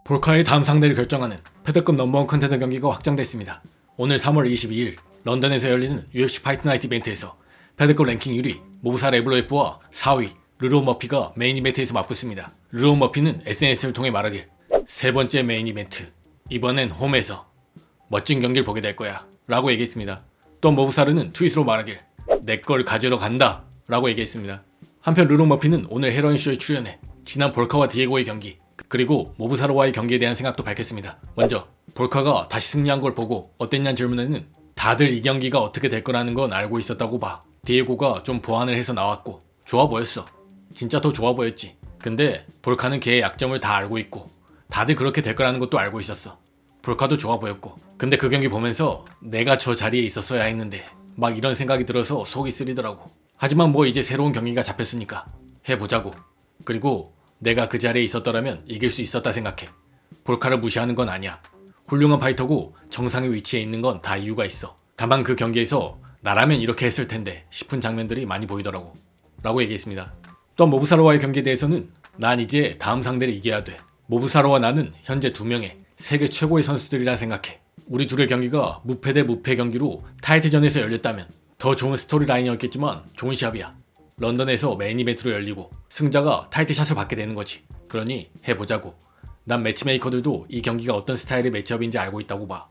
볼카의 다음 상대를 결정하는 패드급 넘버원 컨텐더 경기가 확정됐습니다. 오늘 3월 22일 런던에서 열리는 UFC 파이트 나이트 이벤트에서 패드급 랭킹 1위 모브사 레블로에프와 4위 르로 머피가 메인 이벤트에서 맞붙습니다. 르로 머피는 SNS를 통해 말하길 세 번째 메인 이벤트, 이번엔 홈에서 멋진 경기를 보게 될 거야 라고 얘기했습니다. 또 모브사르는 트윗으로 말하길 내 걸 가지러 간다 라고 얘기했습니다. 한편 르로 머피는 오늘 헤로인쇼에 출연해 지난 볼카와 디에고의 경기 그리고 모브사르와의 경기에 대한 생각도 밝혔습니다. 먼저 볼카가 다시 승리한 걸 보고 어땠냐는 질문에는 다들 이 경기가 어떻게 될 거라는 건 알고 있었다고 봐. 디에고가 좀 보완을 해서 나왔고 좋아 보였어. 진짜 더 좋아 보였지. 근데 볼카는 걔의 약점을 다 알고 있고 다들 그렇게 될 거라는 것도 알고 있었어. 볼카도 좋아 보였고 근데 그 경기 보면서 내가 저 자리에 있었어야 했는데 막 이런 생각이 들어서 속이 쓰리더라고. 하지만 뭐 이제 새로운 경기가 잡혔으니까 해보자고. 그리고 내가 그 자리에 있었더라면 이길 수 있었다 생각해. 볼카를 무시하는 건 아니야. 훌륭한 파이터고 정상의 위치에 있는 건 다 이유가 있어. 다만 그 경기에서 나라면 이렇게 했을 텐데 싶은 장면들이 많이 보이더라고 라고 얘기했습니다. 또한 모브사르와의 경기에 대해서는 난 이제 다음 상대를 이겨야 돼. 모브사르와 나는 현재 2명의 세계 최고의 선수들이라 생각해. 우리 둘의 경기가 무패 대 무패 경기로 타이틀전에서 열렸다면 더 좋은 스토리라인이었겠지만 좋은 시합이야. 런던에서 메인 이벤트로 열리고 승자가 타이틀샷을 받게 되는 거지. 그러니 해보자고. 난 매치메이커들도 이 경기가 어떤 스타일의 매치업인지 알고 있다고 봐.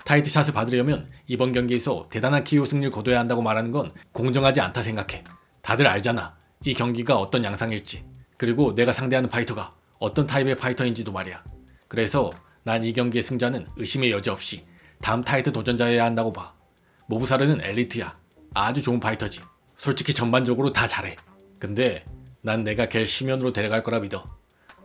타이틀샷을 받으려면 이번 경기에서 대단한 KO 승리를 거둬야 한다고 말하는 건 공정하지 않다 생각해. 다들 알잖아. 이 경기가 어떤 양상일지. 그리고 내가 상대하는 파이터가 어떤 타입의 파이터인지도 말이야. 그래서 난 이 경기의 승자는 의심의 여지 없이 다음 타이틀 도전자여야 한다고 봐. 모브사르는 엘리트야. 아주 좋은 파이터지. 솔직히 전반적으로 다 잘해. 근데 난 내가 걔를 심연으로 데려갈 거라 믿어.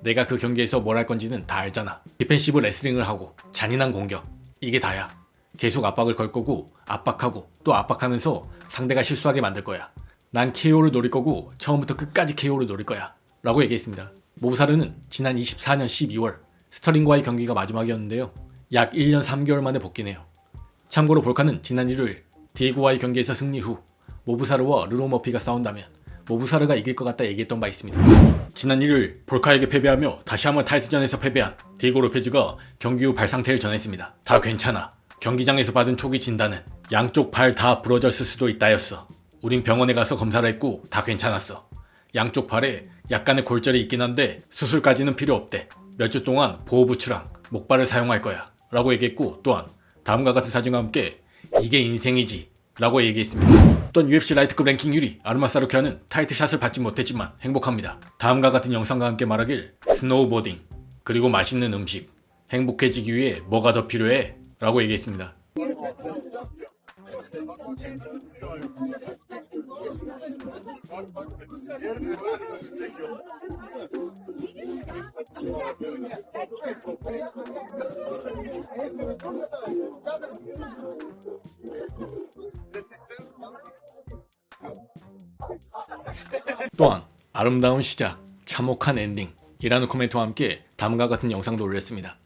내가 그 경기에서 뭘 할 건지는 다 알잖아. 디펜시브 레슬링을 하고 잔인한 공격, 이게 다야. 계속 압박을 걸 거고 압박하고 또 압박하면서 상대가 실수하게 만들 거야. 난 KO를 노릴 거고 처음부터 끝까지 KO를 노릴 거야 라고 얘기했습니다. 모브사르는 지난 24년 12월 스터링과의 경기가 마지막이었는데요. 약 1년 3개월 만에 복귀네요. 참고로 볼카는 지난 1일 디에고와의 경기에서 승리 후 모브사르와 르로 머피가 싸운다면 모브사르가 이길 것 같다 얘기했던 바 있습니다. 지난 1일 볼카에게 패배하며 다시 한번 타이틀전에서 패배한 디에고 로페즈가 경기 후 발 상태를 전했습니다. 다 괜찮아. 경기장에서 받은 초기 진단은 양쪽 발 다 부러졌을 수도 있다였어. 우린 병원에 가서 검사를 했고 다 괜찮았어. 양쪽 발에 약간의 골절이 있긴 한데 수술까지는 필요 없대. 몇 주 동안 보호부츠랑 목발을 사용할 거야 라고 얘기했고 또한 다음과 같은 사진과 함께 이게 인생이지 라고 얘기했습니다. 또한 UFC 라이트급 랭킹 1위 아르마사루키아는 타이틀샷을 받지 못했지만 행복합니다. 다음과 같은 영상과 함께 말하길 스노우보딩 그리고 맛있는 음식 행복해지기 위해 뭐가 더 필요해? 라고 얘기했습니다. 또한 아름다운 시작, 참혹한 엔딩 이라는 코멘트와 함께 다음과 같은 영상도 올렸습니다.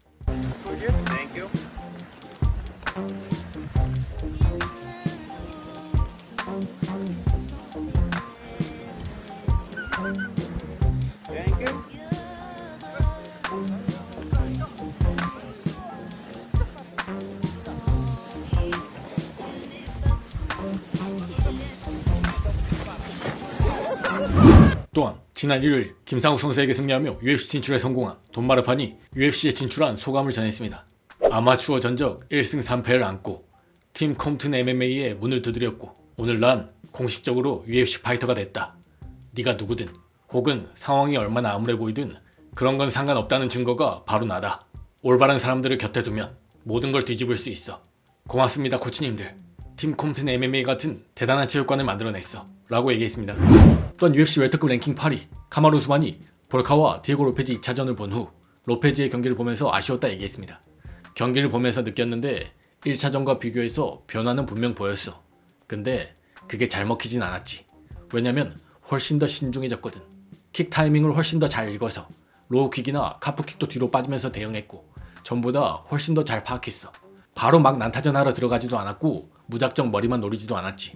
또한 지난 1일 김상욱 선수에게 승리하며 UFC 진출에 성공한 돈 마르판이 UFC에 진출한 소감을 전했습니다. 아마추어 전적 1승 3패를 안고 팀 컴튼 MMA에 문을 두드렸고 오늘 난 공식적으로 UFC 파이터가 됐다. 네가 누구든 혹은 상황이 얼마나 암울해 보이든 그런 건 상관없다는 증거가 바로 나다. 올바른 사람들을 곁에 두면 모든 걸 뒤집을 수 있어. 고맙습니다 코치님들. 팀 컴튼 MMA 같은 대단한 체육관을 만들어냈어 라고 얘기했습니다. 또한 UFC 웰터급 랭킹 8위 카마루 우스만이 볼카와 디에고 로페즈 2차전을 본 후 로페즈의 경기를 보면서 아쉬웠다 얘기했습니다. 경기를 보면서 느꼈는데 1차전과 비교해서 변화는 분명 보였어. 근데 그게 잘 먹히진 않았지. 왜냐면 훨씬 더 신중해졌거든. 킥 타이밍을 훨씬 더 잘 읽어서 로우킥이나 카프킥도 뒤로 빠지면서 대응했고 전보다 훨씬 더 잘 파악했어. 바로 막 난타전하러 들어가지도 않았고 무작정 머리만 노리지도 않았지.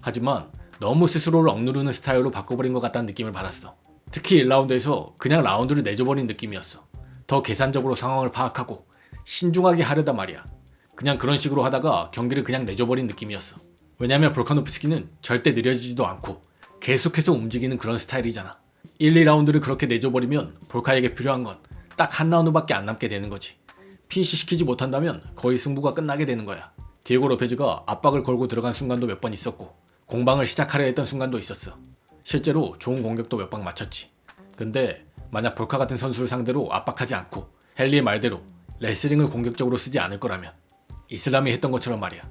하지만 너무 스스로를 억누르는 스타일로 바꿔버린 것 같다는 느낌을 받았어. 특히 1라운드에서 그냥 라운드를 내줘버린 느낌이었어. 더 계산적으로 상황을 파악하고 신중하게 하려단 말이야. 그냥 그런 식으로 하다가 경기를 그냥 내줘버린 느낌이었어. 왜냐면 볼카노프스키는 절대 느려지지도 않고 계속해서 움직이는 그런 스타일이잖아. 1, 2라운드를 그렇게 내줘버리면 볼카에게 필요한 건 딱 한 라운드밖에 안 남게 되는 거지. 피니시 시키지 못한다면 거의 승부가 끝나게 되는 거야. 디에고 로페즈가 압박을 걸고 들어간 순간도 몇 번 있었고 공방을 시작하려 했던 순간도 있었어. 실제로 좋은 공격도 몇 방 맞췄지. 근데 만약 볼카 같은 선수를 상대로 압박하지 않고 헨리의 말대로 레슬링을 공격적으로 쓰지 않을 거라면 이슬람이 했던 것처럼 말이야.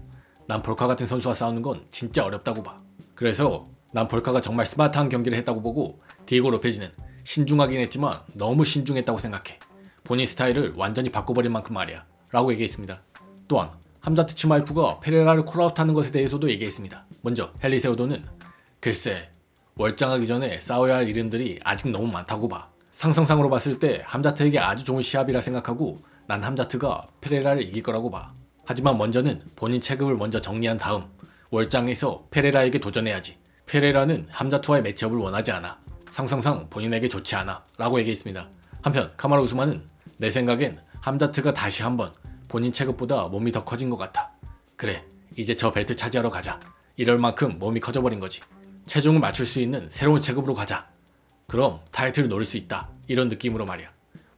난 볼카 같은 선수와 싸우는 건 진짜 어렵다고 봐. 그래서 난 볼카가 정말 스마트한 경기를 했다고 보고 디에고 로페즈는 신중하긴 했지만 너무 신중했다고 생각해. 본인 스타일을 완전히 바꿔버린 만큼 말이야 라고 얘기했습니다. 또한 함자트 치마이프가 페레라를 콜아웃하는 것에 대해서도 얘기했습니다. 먼저 헨리 세우도는 글쎄 월장하기 전에 싸워야 할 이름들이 아직 너무 많다고 봐. 상성상으로 봤을 때 함자트에게 아주 좋은 시합이라 생각하고 난 함자트가 페레라를 이길 거라고 봐. 하지만 먼저는 본인 체급을 먼저 정리한 다음 월장에서 페레라에게 도전해야지. 페레라는 함자트와의 매치업을 원하지 않아. 상성상 본인에게 좋지 않아 라고 얘기했습니다. 한편 카마루 우스만은 내 생각엔 함자트가 다시 한번 본인 체급보다 몸이 더 커진 것 같아. 그래 이제 저 벨트 차지하러 가자. 이럴 만큼 몸이 커져버린 거지. 체중을 맞출 수 있는 새로운 체급으로 가자. 그럼 타이틀을 노릴 수 있다. 이런 느낌으로 말이야.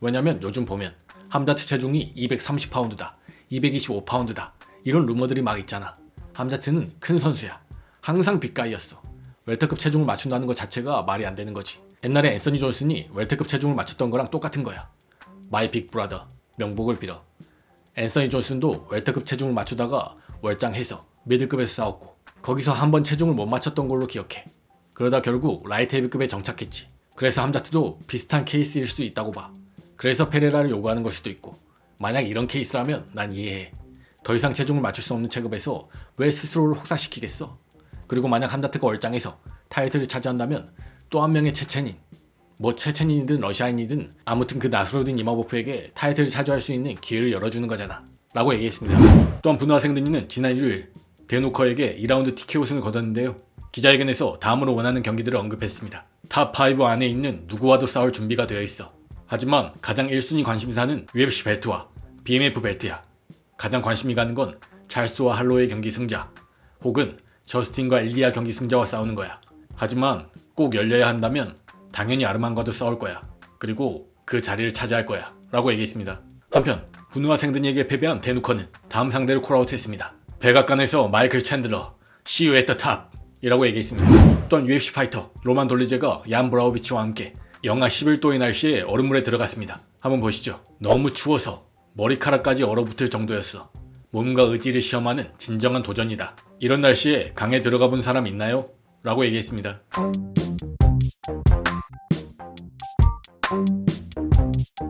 왜냐면 요즘 보면 함자트 체중이 230파운드다. 225파운드다. 이런 루머들이 막 있잖아. 함자트는 큰 선수야. 항상 빅가이였어. 웰터급 체중을 맞춘다는 것 자체가 말이 안 되는 거지. 옛날에 앤서니 존슨이 웰터급 체중을 맞췄던 거랑 똑같은 거야. 마이 빅 브라더 명복을 빌어. 앤서니 존슨도 웰터급 체중을 맞추다가 월장해서 미들급에서 싸웠고 거기서 한 번 체중을 못 맞췄던 걸로 기억해. 그러다 결국 라이트 헤비급에 정착했지. 그래서 함자트도 비슷한 케이스일 수도 있다고 봐. 그래서 페레라를 요구하는 걸 수도 있고. 만약 이런 케이스라면 난 이해해. 더 이상 체중을 맞출 수 없는 체급에서 왜 스스로를 혹사시키겠어? 그리고 만약 함자트가 월장에서 타이틀을 차지한다면 또 한 명의 체첸인, 뭐 체첸인이든 러시아인이든 아무튼 그 나스루딘 이마보프에게 타이틀을 차지할 수 있는 기회를 열어주는 거잖아 라고 얘기했습니다. 또한 분노와 생드니는 지난 1일 데누커에게 2라운드 TKO 승을 거뒀는데요. 기자회견에서 다음으로 원하는 경기들을 언급했습니다. 탑5 안에 있는 누구와도 싸울 준비가 되어 있어. 하지만 가장 1순위 관심사는 UFC 벨트와 BMF 벨트야. 가장 관심이 가는 건 잘스와 할로의 경기 승자 혹은 저스틴과 일리아 경기 승자와 싸우는 거야. 하지만 꼭 열려야 한다면 당연히 아르만과도 싸울 거야. 그리고 그 자리를 차지할 거야 라고 얘기했습니다. 한편 분우와 생드니에게 패배한 데누커는 다음 상대를 콜아웃했습니다. 백악관에서 마이클 챈들러 See you at the top 이라고 얘기했습니다. 또한 UFC 파이터 로만 돌리제가 얀 브라우비치와 함께 영하 11도의 날씨에 얼음물에 들어갔습니다. 한번 보시죠. 너무 추워서 머리카락까지 얼어붙을 정도였어. 몸과 의지를 시험하는 진정한 도전이다. 이런 날씨에 강에 들어가 본 사람 있나요? 라고 얘기했습니다.